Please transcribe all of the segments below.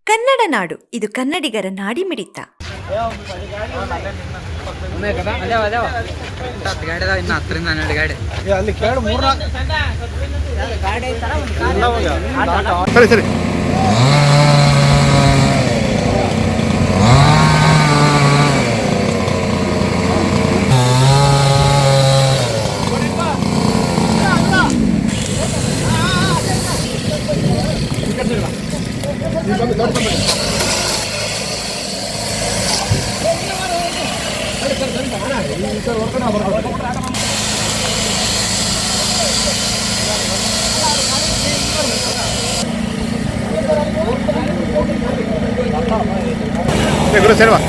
ಕನ್ನಡ ನಾಡು, ಇದು ಕನ್ನಡಿಗರ ನಾಡಿಮಿಡಿತ. ಸರಿ ಸರಿ ಗುರು ಸೇವಾ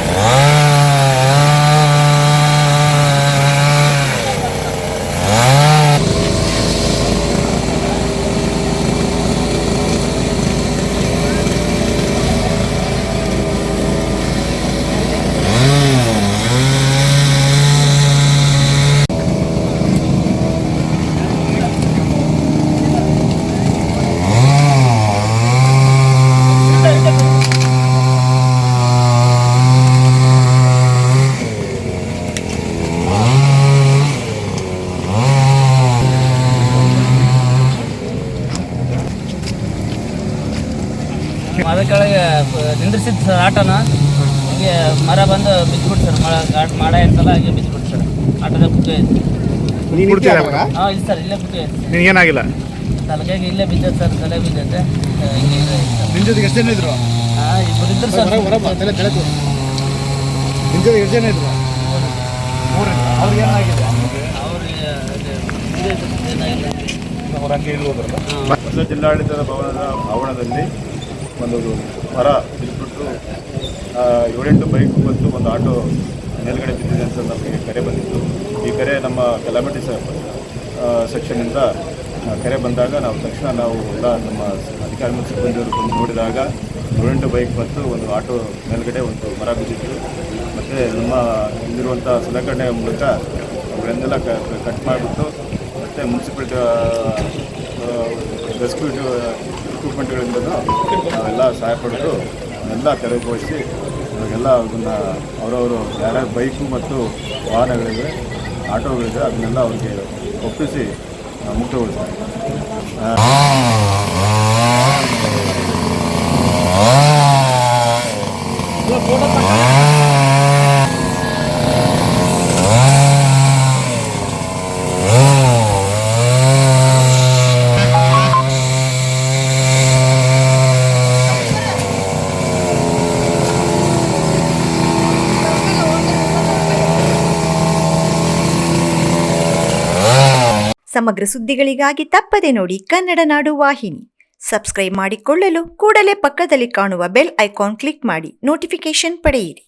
ಅದ ಕೆಳಗೆ ನಿಂದ್ರಿಸಿದ್ದು ಸರ್ ಆಟೋನ ಹೀಗೆ ಮರ ಬಂದು ಬಿದ್ದುಬಿಟ್ಟು ಸರ್ ಮಾಡ ಇರ್ತಲ್ಲ ಹಾಗೆ ಬಿದ್ದುಬಿಟ್ಟು ಸರ್ ಆಟೋದಾಗ ಕುತ್ಕೊಯ್ತು. ಹಾಂ ಇಲ್ಲ ಸರ್ ಇಲ್ಲೇ ಕುತ್ಕೊಯ್ತು. ನಿನಗೇನಾಗಿಲ್ಲ? ತಲೆಗೆ ಇಲ್ಲೇ ಬಿದ್ದೈತೆ ಸರ್, ತಲೆ ಬಿದ್ದೈತೆ. ನಿನ್ನ ಜೊತೆಗೆ ಎಷ್ಟು ಜನ ಇದ್ರು? ಹಾಂ ಇಬ್ಬರು ಇದ್ರು ಸರ್. ನಿನ್ನ ಜೊತೆಗೆ ಎಷ್ಟು ಜನ ಇದ್ರು? ಅವ್ರಿಗೆ ಏನಾಗಿದೆ? ಅವ್ರಿಗೆ ಹೊಸ ಜಿಲ್ಲಾಡಳಿತದ ಭವನದ ಆವರಣದಲ್ಲಿ ಒಂದು ಮರ ಬಿದ್ದುಬಿಟ್ಟು 7-8 ಬೈಕ್ ಮತ್ತು ಒಂದು ಆಟೋ ಮೇಲ್ಗಡೆ ಬಿದ್ದಿದೆ ಅಂತ ನಮಗೆ ಕರೆ ಬಂದಿತ್ತು. ಈ ಕರೆ ನಮ್ಮ ಕೆಲಾಮಿಟಿ ಸೆಕ್ಷನ್ನಿಂದ ಕರೆ ಬಂದಾಗ ತಕ್ಷಣ ನಾವು ಎಲ್ಲ ನಮ್ಮ ಅಧಿಕಾರಿ ಮತ್ತು ಸಿಬ್ಬಂದಿಯವರು ಬಂದು ನೋಡಿದಾಗ 7-8 ಬೈಕ್ ಮತ್ತು ಒಂದು ಆಟೋ ಮೇಲ್ಗಡೆ ಒಂದು ಮರ ಬಿದ್ದಿತ್ತು. ಮತ್ತು ನಮ್ಮ ಇಲ್ಲಿರುವಂಥ ಸಲಕರಣೆ ಮೂಲಕ ಅವರನ್ನೆಲ್ಲ ಕಟ್ ಮಾಡಿಬಿಟ್ಟು ಮತ್ತು ಮುನ್ಸಿಪಾಲ್ಟಿ ರೆಸ್ಕ್ಯೂ ಇಕ್ವಿಪ್ಮೆಂಟ್ಗಳಿಂದ ನಾವೆಲ್ಲ ಸಹಾಯ ಪಡೆದು ಎಲ್ಲ ತೆರವುಗೊಳಿಸಿ ಇವಾಗೆಲ್ಲ ಅದನ್ನು ಅವರವರು ಯಾರ್ಯಾರು ಬೈಕು ಮತ್ತು ವಾಹನಗಳಿವೆ, ಆಟೋಗಳಿವೆ, ಅದನ್ನೆಲ್ಲ ಅವ್ರಿಗೆ ಒಪ್ಪಿಸಿ ಮುಕ್ತಗೊಳಿಸ್ತಾರೆ. ಸಮಗ್ರ ಸುದ್ದಿಗಳಿಗಾಗಿ ತಪ್ಪದೆ ನೋಡಿ ಕನ್ನಡ ನಾಡು ವಾಹಿನಿ. ಸಬ್ಸ್ಕ್ರೈಬ್ ಮಾಡಿಕೊಳ್ಳಲು ಕೂಡಲೇ ಪಕ್ಕದಲ್ಲಿ ಕಾಣುವ ಬೆಲ್ ಐಕಾನ್ ಕ್ಲಿಕ್ ಮಾಡಿ ನೋಟಿಫಿಕೇಶನ್ ಪಡೆಯಿರಿ.